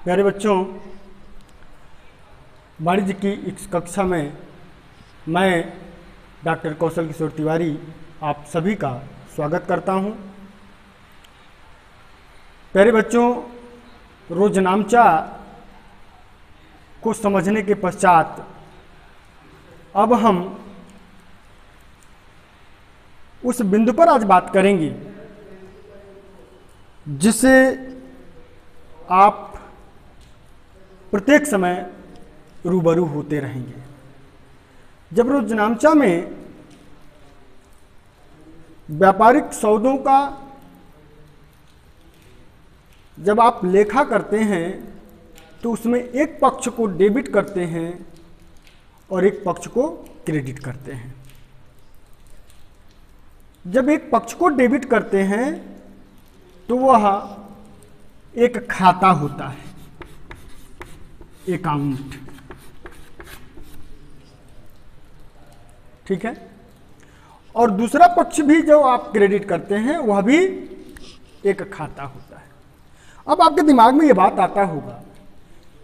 प्यारे बच्चों, वाणिज्य की इस कक्षा में मैं डॉक्टर कौशल किशोर तिवारी आप सभी का स्वागत करता हूं। प्यारे बच्चों, रोजनामचा को समझने के पश्चात अब हम उस बिंदु पर आज बात करेंगे जिसे आप प्रत्येक समय रूबरू होते रहेंगे। जब रोजनामचा में व्यापारिक सौदों का जब आप लेखा करते हैं तो उसमें एक पक्ष को डेबिट करते हैं और एक पक्ष को क्रेडिट करते हैं। जब एक पक्ष को डेबिट करते हैं तो वह एक खाता होता है, अकाउंट, ठीक है। और दूसरा पक्ष भी जो आप क्रेडिट करते हैं वह भी एक खाता होता है। अब आपके दिमाग में यह बात आता होगा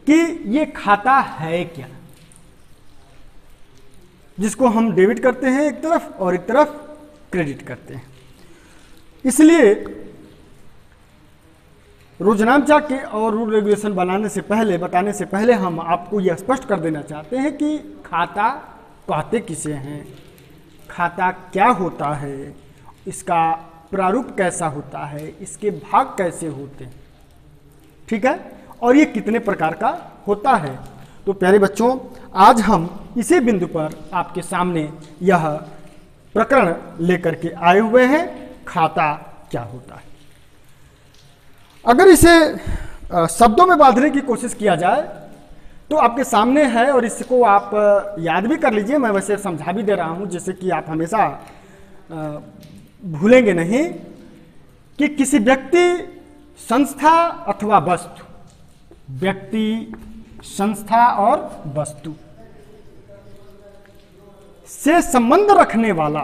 कि ये खाता है क्या, जिसको हम डेबिट करते हैं एक तरफ और एक तरफ क्रेडिट करते हैं। इसलिए रोजनामचा के और रूल रेगुलेशन बताने से पहले हम आपको यह स्पष्ट कर देना चाहते हैं कि खाता कहते किसे हैं, खाता क्या होता है, इसका प्रारूप कैसा होता है, इसके भाग कैसे होते हैं, ठीक है, और ये कितने प्रकार का होता है। तो प्यारे बच्चों, आज हम इसी बिंदु पर आपके सामने यह प्रकरण लेकर के आए हुए हैं, खाता क्या होता है। अगर इसे शब्दों में बांधने की कोशिश किया जाए तो आपके सामने है और इसको आप याद भी कर लीजिए। मैं वैसे समझा भी दे रहा हूं जिससे कि आप हमेशा भूलेंगे नहीं कि किसी व्यक्ति, संस्था अथवा वस्तु, व्यक्ति, संस्था और वस्तु से संबंध रखने वाला,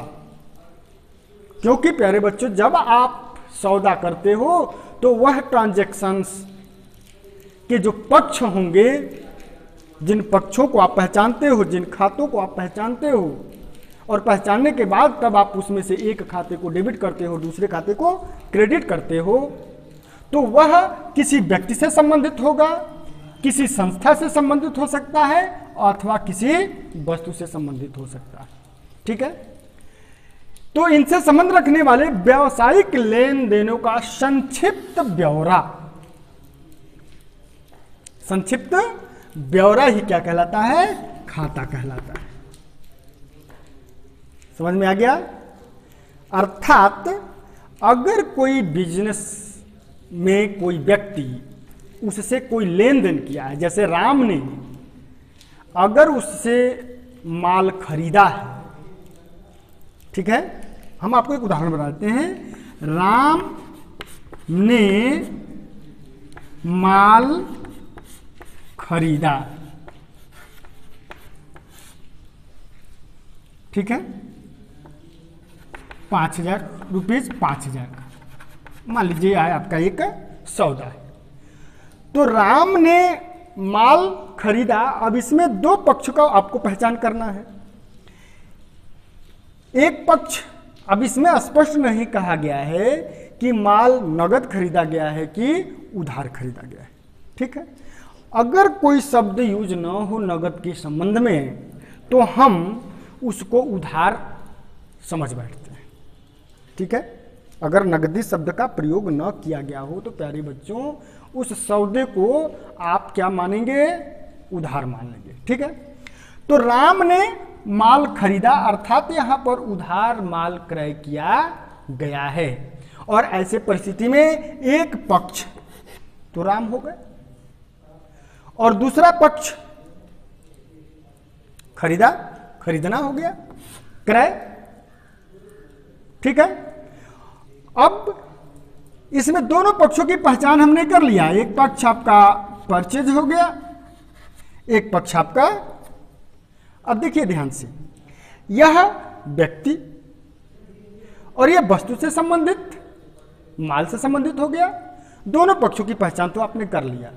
क्योंकि प्यारे बच्चों जब आप सौदा करते हो तो वह ट्रांजैक्शंस के जो पक्ष होंगे, जिन पक्षों को आप पहचानते हो, जिन खातों को आप पहचानते हो, और पहचानने के बाद तब आप उसमें से एक खाते को डेबिट करते हो, दूसरे खाते को क्रेडिट करते हो, तो वह किसी व्यक्ति से संबंधित होगा, किसी संस्था से संबंधित हो सकता है अथवा किसी वस्तु से संबंधित हो सकता है, ठीक है। तो इनसे संबंध रखने वाले व्यावसायिक लेन देनों का संक्षिप्त ब्यौरा ही क्या कहलाता है? खाता कहलाता है। समझ में आ गया? अर्थात अगर कोई बिजनेस में कोई व्यक्ति उससे कोई लेन देन किया है, जैसे राम ने अगर उससे माल खरीदा है, ठीक है, हम आपको एक उदाहरण बताते हैं। राम ने माल खरीदा, ठीक है, 5,000 रुपीज, 5,000 का मान लीजिए है आपका एक सौदा है। तो राम ने माल खरीदा। अब इसमें दो पक्ष का आपको पहचान करना है। एक पक्ष, अब इसमें स्पष्ट नहीं कहा गया है कि माल नगद खरीदा गया है कि उधार खरीदा गया है, ठीक है। अगर कोई शब्द यूज न हो नगद के संबंध में तो हम उसको उधार समझ बैठते हैं, ठीक है। अगर नगदी शब्द का प्रयोग न किया गया हो तो प्यारे बच्चों उस सौदे को आप क्या मानेंगे? उधार मान लेंगे, ठीक है। तो राम ने माल खरीदा, अर्थात यहां पर उधार माल क्रय किया गया है, और ऐसे परिस्थिति में एक पक्ष तो राम हो गए और दूसरा पक्ष खरीदना हो गया, क्रय, ठीक है। अब इसमें दोनों पक्षों की पहचान हमने कर लिया। एक पक्ष आपका परचेज हो गया, एक पक्ष आपका, अब देखिए ध्यान से, यह व्यक्ति और यह वस्तु से संबंधित, माल से संबंधित हो गया। दोनों पक्षों की पहचान तो आपने कर लिया,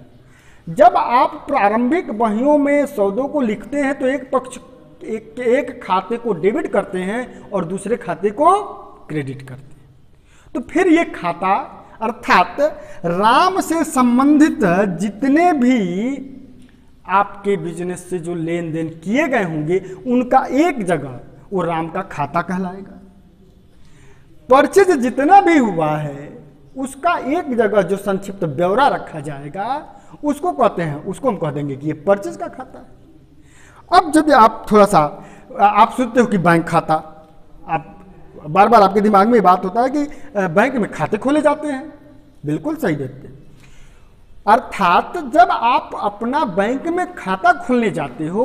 जब आप प्रारंभिक बहियों में सौदों को लिखते हैं तो एक पक्ष एक खाते को डेबिट करते हैं और दूसरे खाते को क्रेडिट करते हैं। तो फिर ये खाता अर्थात राम से संबंधित जितने भी आपके बिजनेस से जो लेन देन किए गए होंगे उनका एक जगह वो राम का खाता कहलाएगा। परचेज जितना भी हुआ है उसका एक जगह जो संक्षिप्त ब्यौरा रखा जाएगा उसको कहते हैं, उसको हम कह देंगे कि ये परचेज का खाता है। अब जब आप थोड़ा सा आप सोचते हो कि बैंक खाता, आप बार बार आपके दिमाग में ये बात होता है कि बैंक में खाते खोले जाते हैं, बिल्कुल सही देते हैं। अर्थात जब आप अपना बैंक में खाता खोलने जाते हो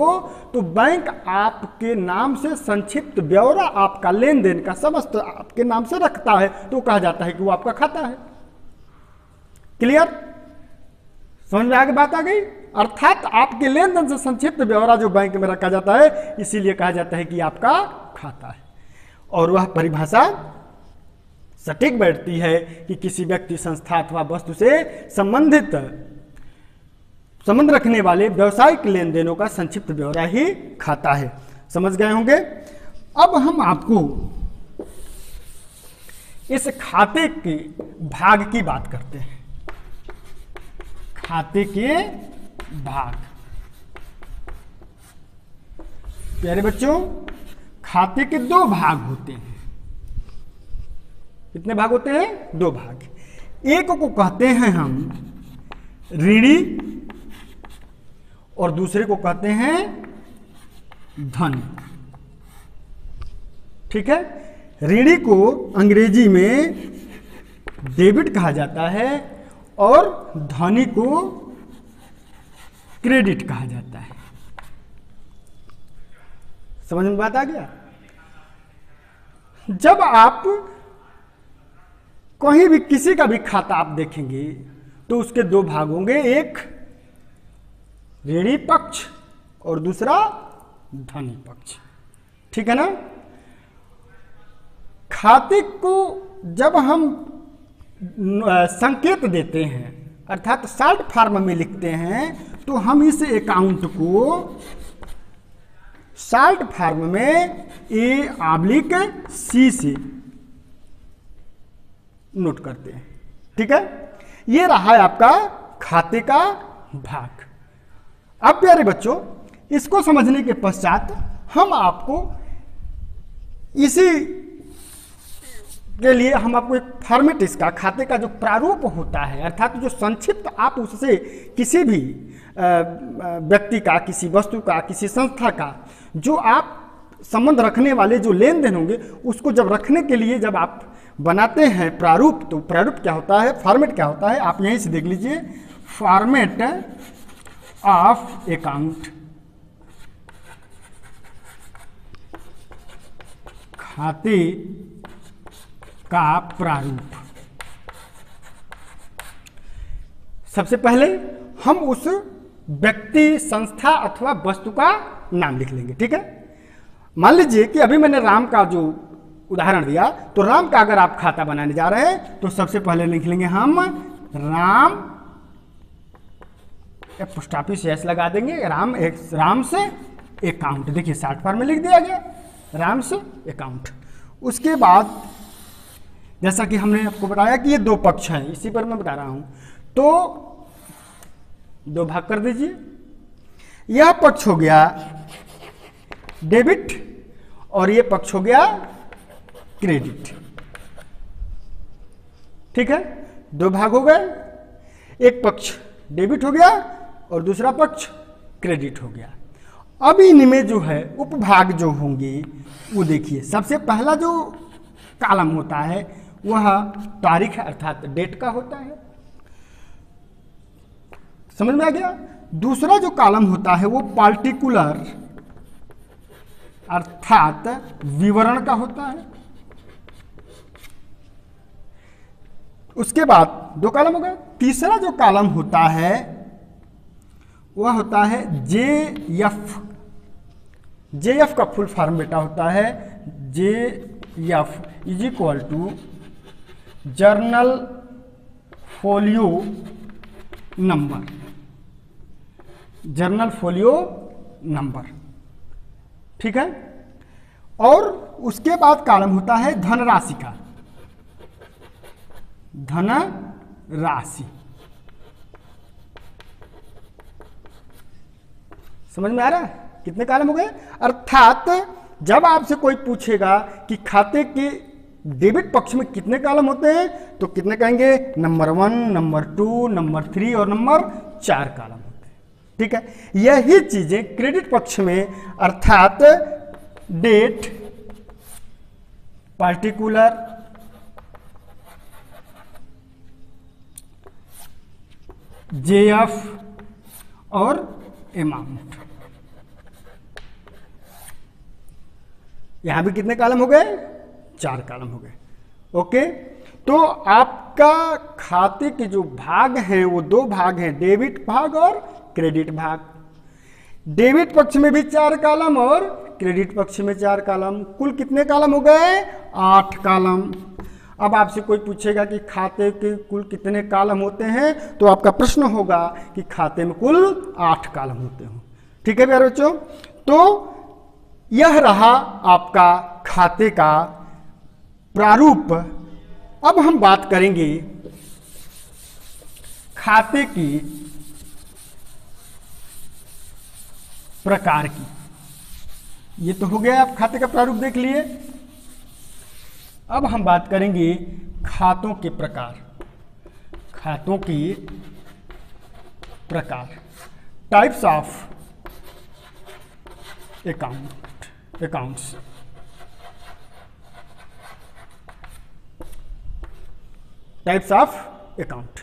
तो बैंक आपके नाम से संक्षिप्त ब्यौरा आपका लेन देन का समस्त आपके नाम से रखता है, तो कहा जाता है कि वो आपका खाता है। क्लियर? समझ में आगे बात आ गई? अर्थात आपके लेन देन से संक्षिप्त ब्यौरा जो बैंक में रखा जाता है इसीलिए कहा जाता है कि आपका खाता है। और वह परिभाषा सटीक बैठती है कि किसी व्यक्ति, संस्था अथवा वस्तु से संबंध रखने वाले व्यवसायिक लेन देनों का संक्षिप्त ब्यौरा ही खाता है। समझ गए होंगे? अब हम आपको इस खाते के भाग की बात करते हैं। खाते के भाग, प्यारे बच्चों, खाते के दो भाग होते हैं। कितने भाग होते हैं? दो भाग। एक को कहते हैं हम ऋणी और दूसरे को कहते हैं धन। ठीक है? ऋणी को अंग्रेजी में डेबिट कहा जाता है और धनी को क्रेडिट कहा जाता है। समझ में बात आ गया? जब आप कहीं भी किसी का भी खाता आप देखेंगे तो उसके दो भाग होंगे, एक ऋणी पक्ष और दूसरा धनी पक्ष। ठीक है ना? खाते को जब हम संकेत देते हैं अर्थात शॉर्ट फॉर्म में लिखते हैं तो हम इस अकाउंट को शॉर्ट फॉर्म में A/C से नोट करते हैं। ठीक है? ये रहा है आपका खाते का भाग। अब प्यारे बच्चों, इसको समझने के पश्चात हम आपको इसी के लिए हम आपको एक फॉर्मेट, इसका खाते का जो प्रारूप होता है अर्थात जो संक्षिप्त आप उससे किसी भी व्यक्ति का, किसी वस्तु का, किसी संस्था का जो आप संबंध रखने वाले जो लेन देन होंगे उसको जब रखने के लिए जब आप बनाते हैं प्रारूप, तो प्रारूप क्या होता है, फॉर्मेट क्या होता है, आप यहीं से देख लीजिए। फॉर्मेट ऑफ अकाउंट, खाते का प्रारूप। सबसे पहले हम उस व्यक्ति, संस्था अथवा वस्तु का नाम लिख लेंगे। ठीक है? मान लीजिए कि अभी मैंने राम का जो उदाहरण दिया, तो राम का अगर आप खाता बनाने जा रहे हैं तो सबसे पहले लिख लेंगे हम राम, पोस्ट ऑफिस एस लगा देंगे, राम से अकाउंट। देखिए शॉर्ट फॉर्म में लिख दिया गया, राम से अकाउंट। उसके बाद जैसा कि हमने आपको बताया कि ये दो पक्ष हैं, इसी पर मैं बता रहा हूं, तो दो भाग कर दीजिए। यह पक्ष हो गया डेबिट और ये पक्ष हो गया क्रेडिट। ठीक है? दो भाग हो गए, एक पक्ष डेबिट हो गया और दूसरा पक्ष क्रेडिट हो गया। अब इनमें जो है उपभाग जो होंगे वो देखिए, सबसे पहला जो कॉलम होता है वह तारीख अर्थात डेट का होता है। समझ में आ गया? दूसरा जो कॉलम होता है वो पार्टिकुलर अर्थात विवरण का होता है। उसके बाद दो कॉलम हो गए। तीसरा जो कॉलम होता है वह होता है JF। JF का फुल फॉर्म बेटा होता है JF is equal to journal folio number. Journal folio number, ठीक है। और उसके बाद कॉलम होता है धनराशि का, धनराशि। समझ में आ रहा है? कितने कॉलम हो गए? अर्थात जब आपसे कोई पूछेगा कि खाते के डेबिट पक्ष में कितने कॉलम होते हैं, तो कितने कहेंगे? नंबर 1, नंबर 2, नंबर 3 और नंबर 4 कॉलम होते हैं, ठीक है। यही चीजें क्रेडिट पक्ष में, अर्थात डेट, पार्टिकुलर, जेएफ और अमाउंट, यहां भी कितने कॉलम हो गए? 4 कॉलम हो गए। ओके, तो आपका खाते के जो भाग हैं वो 2 भाग हैं, डेबिट भाग और क्रेडिट भाग। डेबिट पक्ष में भी 4 कॉलम और क्रेडिट पक्ष में 4 कॉलम, कुल कितने कॉलम हो गए? 8 कॉलम। अब आपसे कोई पूछेगा कि खाते के कुल कितने कॉलम होते हैं, तो आपका प्रश्न होगा कि खाते में कुल 8 कॉलम होते हैं, ठीक है प्यारे बच्चों। तो यह रहा आपका खाते का प्रारूप। अब हम बात करेंगे खाते की प्रकार की। ये तो हो गया, आप खाते का प्रारूप देख लिए। अब हम बात करेंगे खातों के प्रकार, खातों की प्रकार, types of accounts. Types of account.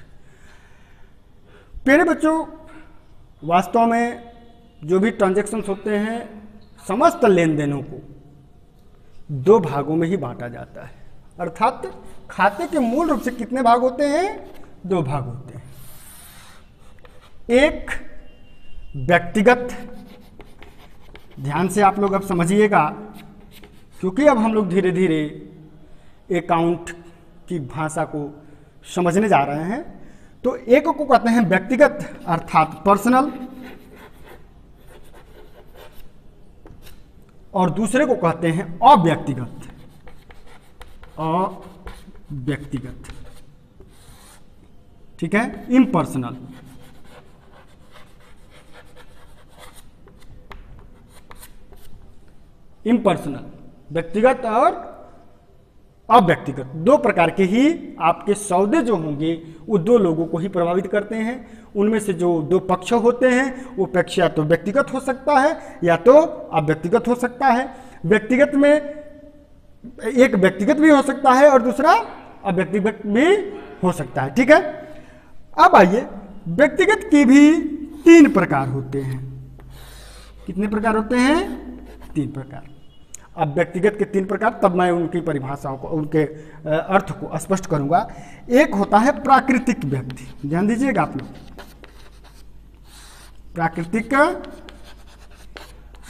प्यारे बच्चों, वास्तव में जो भी ट्रांजैक्शंस होते हैं, समस्त लेन देनों को 2 भागों में ही बांटा जाता है। अर्थात खाते के मूल रूप से कितने भाग होते हैं? 2 भाग होते हैं। एक व्यक्तिगत, ध्यान से आप लोग अब समझिएगा, क्योंकि अब हम लोग धीरे धीरे अकाउंट की भाषा को समझने जा रहे हैं। तो एक को कहते हैं व्यक्तिगत, अर्थात पर्सनल, और दूसरे को कहते हैं अव्यक्तिगत, अव्यक्तिगत, ठीक है, इम्पर्सनल। इम्पर्सनल, व्यक्तिगत और अव्यक्तिगत, 2 प्रकार के ही आपके सौदे जो होंगे वो 2 लोगों को ही प्रभावित करते हैं। उनमें से जो 2 पक्ष होते हैं वो पक्ष या तो व्यक्तिगत हो सकता है या तो अव्यक्तिगत हो सकता है। व्यक्तिगत में एक व्यक्तिगत भी हो सकता है और दूसरा अव्यक्तिगत भी हो सकता है, ठीक है। अब आइए, व्यक्तिगत के भी 3 प्रकार होते हैं। कितने प्रकार होते हैं? 3 प्रकार। अब व्यक्तिगत के 3 प्रकार, तब मैं उनकी परिभाषाओं को, उनके अर्थ को स्पष्ट करूंगा। एक होता है प्राकृतिक व्यक्ति, ध्यान दीजिएगा आप लोग, प्राकृतिक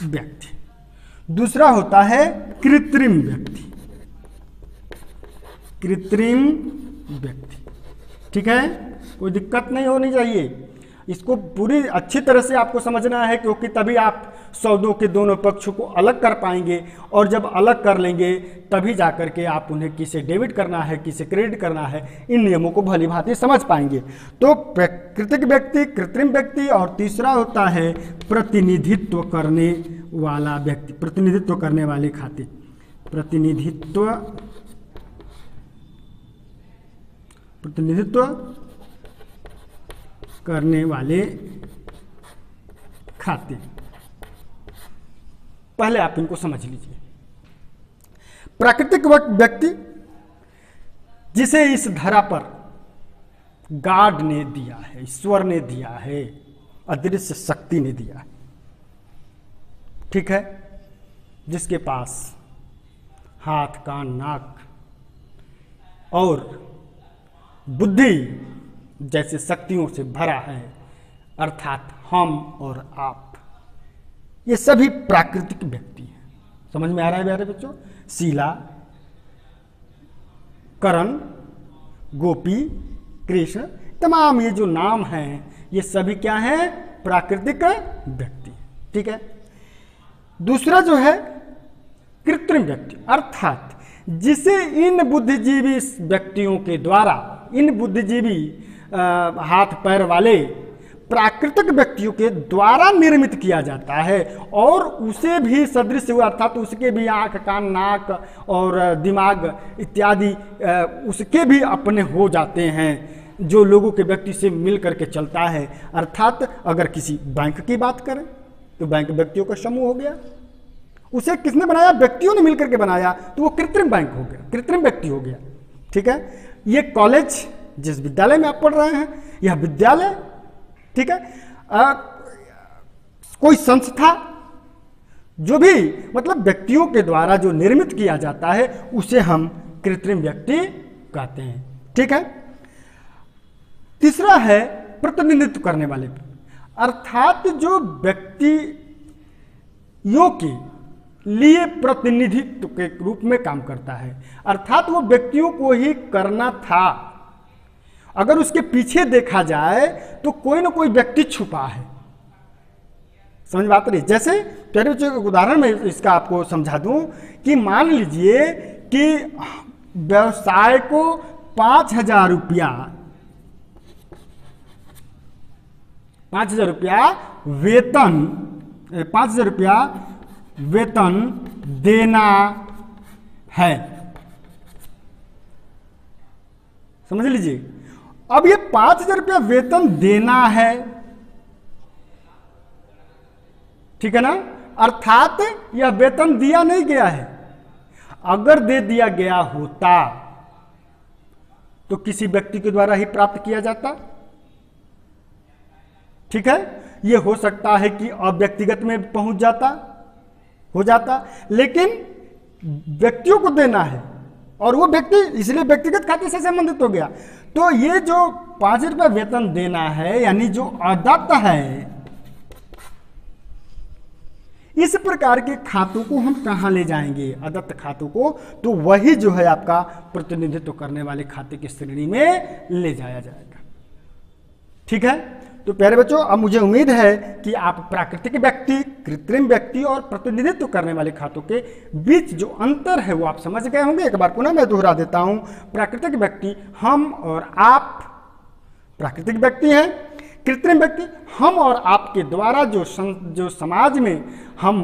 व्यक्ति। दूसरा होता है कृत्रिम व्यक्ति, कृत्रिम व्यक्ति, ठीक है, कोई दिक्कत नहीं होनी चाहिए। इसको पूरी अच्छी तरह से आपको समझना है, क्योंकि तभी आप सौदों के दोनों पक्षों को अलग कर पाएंगे, और जब अलग कर लेंगे तभी जाकर के आप उन्हें किसे डेबिट करना है, किसे क्रेडिट करना है, इन नियमों को भली भांति समझ पाएंगे। तो प्राकृतिक व्यक्ति, कृत्रिम व्यक्ति, और तीसरा होता है प्रतिनिधित्व करने वाला व्यक्ति, प्रतिनिधित्व करने वाले खाते, प्रतिनिधित्व करने वाले खाते। पहले आप इनको समझ लीजिए। प्राकृतिक व्यक्ति, जिसे इस धरा पर गॉड ने दिया है, ईश्वर ने दिया है, अदृश्य शक्ति ने दिया है, ठीक है, जिसके पास हाथ, कान, नाक और बुद्धि जैसे शक्तियों से भरा है, अर्थात हम और आप, ये सभी प्राकृतिक व्यक्ति हैं। समझ में आ रहा है प्यारे बच्चों? शीला, करण, गोपी, कृष्ण, तमाम ये जो नाम हैं, ये सभी क्या हैं? प्राकृतिक व्यक्ति। ठीक है। दूसरा जो है कृत्रिम व्यक्ति, अर्थात जिसे इन बुद्धिजीवी व्यक्तियों के द्वारा, इन बुद्धिजीवी हाथ पैर वाले प्राकृतिक व्यक्तियों के द्वारा निर्मित किया जाता है और उसे भी सदृश हुआ, अर्थात उसके भी आंख कान नाक और दिमाग इत्यादि उसके भी अपने हो जाते हैं, जो लोगों के व्यक्ति से मिल करके चलता है। अर्थात अगर किसी बैंक की बात करें तो बैंक व्यक्तियों का समूह हो गया, उसे किसने बनाया? व्यक्तियों ने मिलकर के बनाया, तो वो कृत्रिम बैंक हो गया, कृत्रिम व्यक्ति हो गया। ठीक है। ये कॉलेज, जिस विद्यालय में आप पढ़ रहे हैं, यह विद्यालय। ठीक है। कोई संस्था, जो भी मतलब व्यक्तियों के द्वारा जो निर्मित किया जाता है उसे हम कृत्रिम व्यक्ति कहते हैं। ठीक है। तीसरा है प्रतिनिधित्व करने वाले, अर्थात जो व्यक्तियों के लिए प्रतिनिधित्व के रूप में काम करता है, अर्थात वो व्यक्तियों को ही करना था। अगर उसके पीछे देखा जाए तो कोई ना कोई व्यक्ति छुपा है। समझ बात रही? जैसे पहले एक उदाहरण में इसका आपको समझा दूं कि मान लीजिए कि व्यवसाय को 5,000 रुपया वेतन देना है। समझ लीजिए, अब ये 5,000 रुपया वेतन देना है, ठीक है ना? अर्थात यह वेतन दिया नहीं गया है। अगर दे दिया गया होता तो किसी व्यक्ति के द्वारा ही प्राप्त किया जाता। ठीक है। यह हो सकता है कि अव्यक्तिगत में पहुंच जाता, हो जाता, लेकिन व्यक्तियों को देना है और वो व्यक्ति इसलिए व्यक्तिगत खाते से संबंधित हो गया। तो ये जो 5 रुपया वेतन देना है, यानी जो अदत्त है, इस प्रकार के खातों को हम कहां ले जाएंगे? अदत्त खातों को, तो वही जो है आपका प्रतिनिधित्व करने वाले खाते की श्रेणी में ले जाया जाएगा। ठीक है। तो प्यारे बच्चों, अब मुझे उम्मीद है कि आप प्राकृतिक व्यक्ति, कृत्रिम व्यक्ति और प्रतिनिधित्व करने वाले खातों के बीच जो अंतर है वो आप समझ गए होंगे। एक बार पुनः मैं दोहरा देता हूं। प्राकृतिक व्यक्ति हम और आप प्राकृतिक व्यक्ति हैं। कृत्रिम व्यक्ति हम और आपके द्वारा जो समाज में हम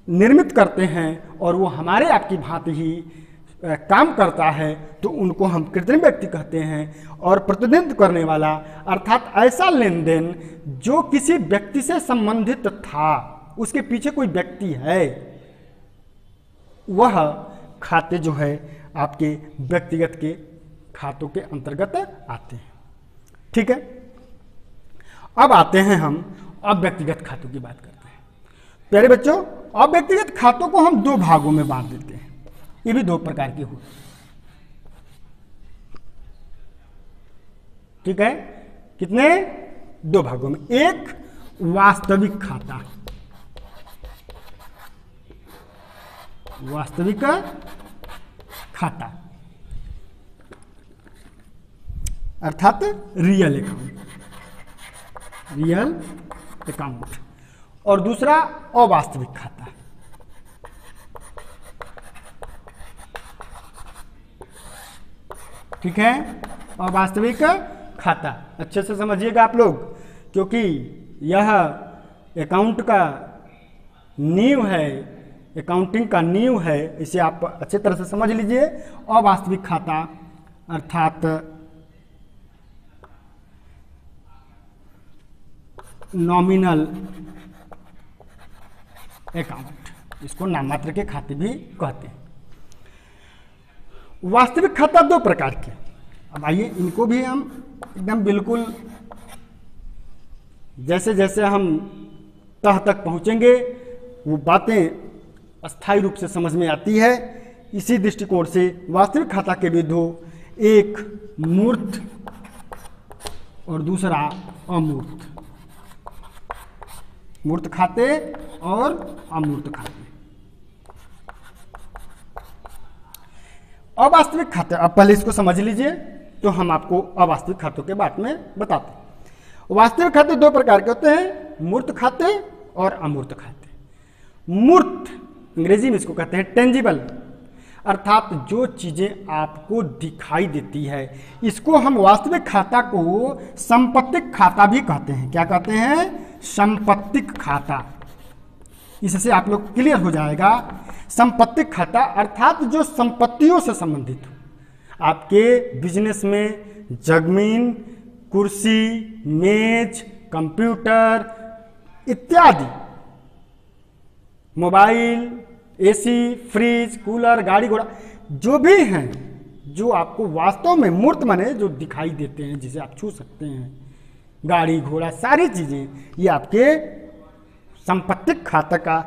निर्मित करते हैं और वो हमारे आपकी भांति ही काम करता है, तो उनको हम कृत्रिम व्यक्ति कहते हैं। और प्रतिनिधित्व करने वाला अर्थात ऐसा लेन देन जो किसी व्यक्ति से संबंधित था, उसके पीछे कोई व्यक्ति है, वह खाते जो है आपके व्यक्तिगत के खातों के अंतर्गत आते हैं। ठीक है। अब आते हैं हम अव्यक्तिगत खातों की बात करते हैं। प्यारे बच्चों, अव्यक्तिगत खातों को हम 2 भागों में बांट देते हैं। ये भी 2 प्रकार के होते हैं। ठीक है। कितने? 2 भागों में। एक वास्तविक खाता, वास्तविक खाता अर्थात रियल अकाउंट, रियल अकाउंट, और दूसरा अवास्तविक खाता। ठीक है। अवास्तविक खाता अच्छे से समझिएगा आप लोग, क्योंकि यह अकाउंट का नींव है, अकाउंटिंग का नींव है, इसे आप अच्छे तरह से समझ लीजिए। अवास्तविक खाता अर्थात नॉमिनल अकाउंट, इसको नाममात्र के खाते भी कहते हैं। वास्तविक खाता 2 प्रकार के। अब आइए इनको भी हम एकदम बिल्कुल जैसे जैसे हम तह तक पहुंचेंगे वो बातें स्थायी रूप से समझ में आती है। इसी दृष्टिकोण से वास्तविक खाता के भी 2, एक मूर्त और दूसरा अमूर्त। मूर्त खाते और अमूर्त खाते। अवास्तविक खाते, अब पहले इसको समझ लीजिए तो हम आपको अवास्तविक खातों के बारे में बताते हैं। वास्तविक खाते दो प्रकार के होते हैं, मूर्त खाते और अमूर्त खाते। मूर्त अंग्रेजी में इसको कहते हैं टेंजिबल, अर्थात जो चीजें आपको दिखाई देती है, इसको हम वास्तविक खाता को संपत्तिक खाता भी कहते हैं। क्या कहते हैं? संपत्तिक खाता। इससे आप लोग क्लियर हो जाएगा। संपत्तिक खाता अर्थात जो संपत्तियों से संबंधित हो। आपके बिजनेस में जमीन, कुर्सी, मेज, कंप्यूटर इत्यादि, मोबाइल, एसी, फ्रिज, कूलर, गाड़ी घोड़ा, जो भी हैं, जो आपको वास्तव में मूर्त माने जो दिखाई देते हैं, जिसे आप छू सकते हैं, गाड़ी घोड़ा सारी चीजें, ये आपके संपत्तिक खाता का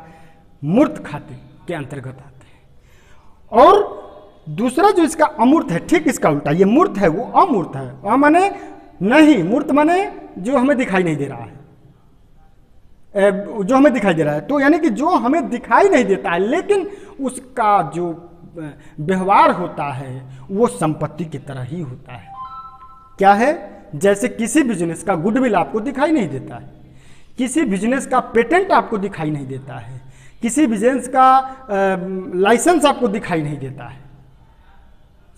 मूर्त खाते के अंतर्गत आते हैं। और दूसरा जो इसका अमूर्त है, ठीक इसका उल्टा, ये मूर्त है वो अमूर्त है। माने नहीं, मूर्त माने जो हमें दिखाई नहीं दे रहा है, जो हमें दिखाई दे रहा है, तो यानी कि जो हमें दिखाई नहीं देता है लेकिन उसका जो व्यवहार होता है वो संपत्ति की तरह ही होता है। क्या है? जैसे किसी बिजनेस का गुडविल आपको दिखाई नहीं देता है, किसी बिजनेस का पेटेंट आपको दिखाई नहीं देता है, किसी बिजनेस का लाइसेंस आपको दिखाई नहीं देता है।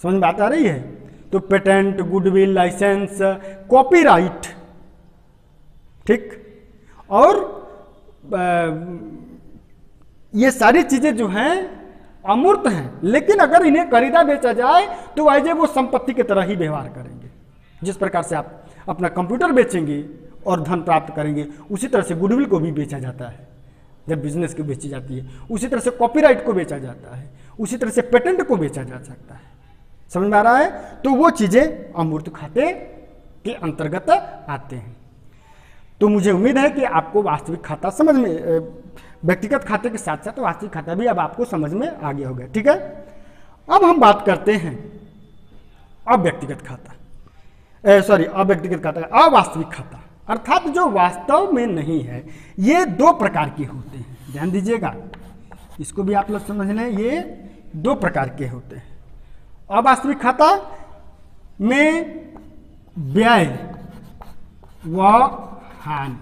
समझ में बात आ रही है? तो पेटेंट, गुडविल, लाइसेंस, कॉपीराइट, ठीक, और ये सारी चीजें जो हैं अमूर्त हैं, लेकिन अगर इन्हें खरीदा बेचा जाए तो वाइजे वो संपत्ति की तरह ही व्यवहार करेंगे। जिस प्रकार से आप अपना कंप्यूटर बेचेंगे और धन प्राप्त करेंगे, उसी तरह से गुडविल को भी बेचा जाता है जब बिजनेस को बेची जाती है, उसी तरह से कॉपीराइट को बेचा जाता है, उसी तरह से पेटेंट को बेचा जा सकता है। समझ में आ रहा है? तो वो चीजें अमूर्त खाते के अंतर्गत आते हैं। तो मुझे उम्मीद है कि आपको वास्तविक खाता समझ में, व्यक्तिगत खाते के साथ साथ वास्तविक खाता भी अब आपको समझ में आ गया होगा। ठीक है, अब हम बात करते हैं अव्यक्तिगत खाता, अव्यक्तिगत खाता, अवास्तविक खाता, अर्थात जो वास्तव में नहीं है। ये दो प्रकार के होते हैं, ध्यान दीजिएगा, इसको भी आप लोग समझ लें। ये दो प्रकार के होते हैं। अवास्तविक खाता में व्यय व हानि,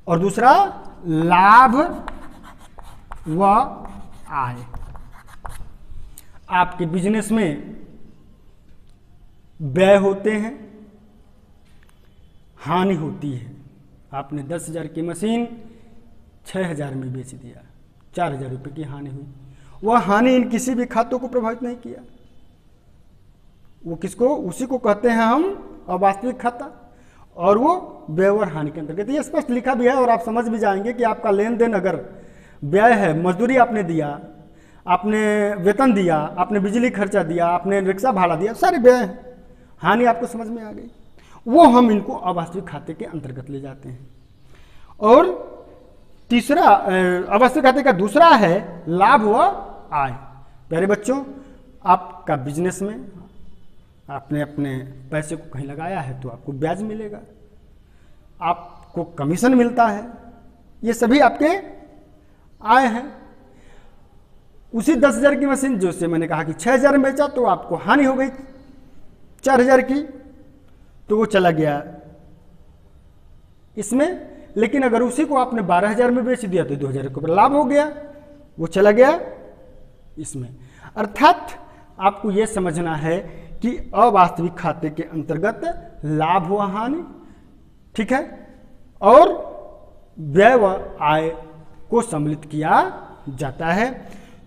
और दूसरा लाभ व आय। आपके बिजनेस में व्यय होते हैं, हानि होती है। आपने 10,000 की मशीन 6,000 में बेच दिया, 4,000 रुपये की हानि हुई। वह हानि इन किसी भी खातों को प्रभावित नहीं किया। वो किसको? उसी को कहते हैं हम अवास्तविक खाता, और वो व्यय और हानि के अंतर्गत। ये स्पष्ट लिखा भी है और आप समझ भी जाएंगे कि आपका लेन देन अगर व्यय है, मजदूरी आपने दिया, आपने वेतन दिया, आपने बिजली खर्चा दिया, आपने रिक्शा भाड़ा दिया, सारे व्यय हैं, हानि आपको समझ में आ गई, वो हम इनको अवास्तविक खाते के अंतर्गत ले जाते हैं। और तीसरा अवास्तविक खाते का दूसरा है लाभ व आय। प्यारे बच्चों, आपका बिजनेस में आपने अपने पैसे को कहीं लगाया है तो आपको ब्याज मिलेगा, आपको कमीशन मिलता है, ये सभी आपके आय हैं। उसी 10,000 की मशीन जो से मैंने कहा कि 6,000 में बेचा तो आपको हानि हो गई 4,000 की, तो वो चला गया इसमें। लेकिन अगर उसी को आपने 12,000 में बेच दिया तो 2,000 रुपये लाभ हो गया, वो चला गया इसमें। अर्थात आपको यह समझना है कि अवास्तविक खाते के अंतर्गत लाभ व हानि, ठीक है, और व्यय व आय को सम्मिलित किया जाता है।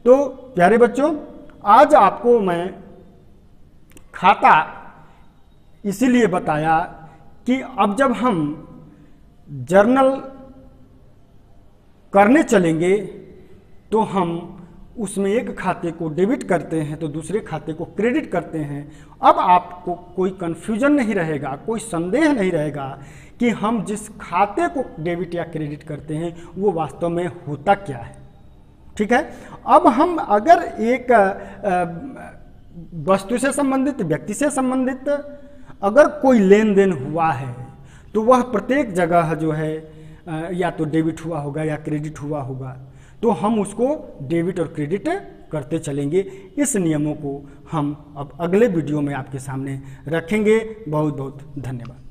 तो प्यारे बच्चों, आज आपको मैं खाता इसीलिए बताया कि अब जब हम जर्नल करने चलेंगे तो हम उसमें एक खाते को डेबिट करते हैं तो दूसरे खाते को क्रेडिट करते हैं। अब आपको कोई कन्फ्यूजन नहीं रहेगा, कोई संदेह नहीं रहेगा कि हम जिस खाते को डेबिट या क्रेडिट करते हैं वो वास्तव में होता क्या है। ठीक है, अब हम अगर एक वस्तु से संबंधित, व्यक्ति से संबंधित अगर कोई लेन देन हुआ है तो वह प्रत्येक जगह जो है या तो डेबिट हुआ होगा या क्रेडिट हुआ होगा, तो हम उसको डेबिट और क्रेडिट करते चलेंगे। इस नियमों को हम अब अगले वीडियो में आपके सामने रखेंगे। बहुत बहुत धन्यवाद।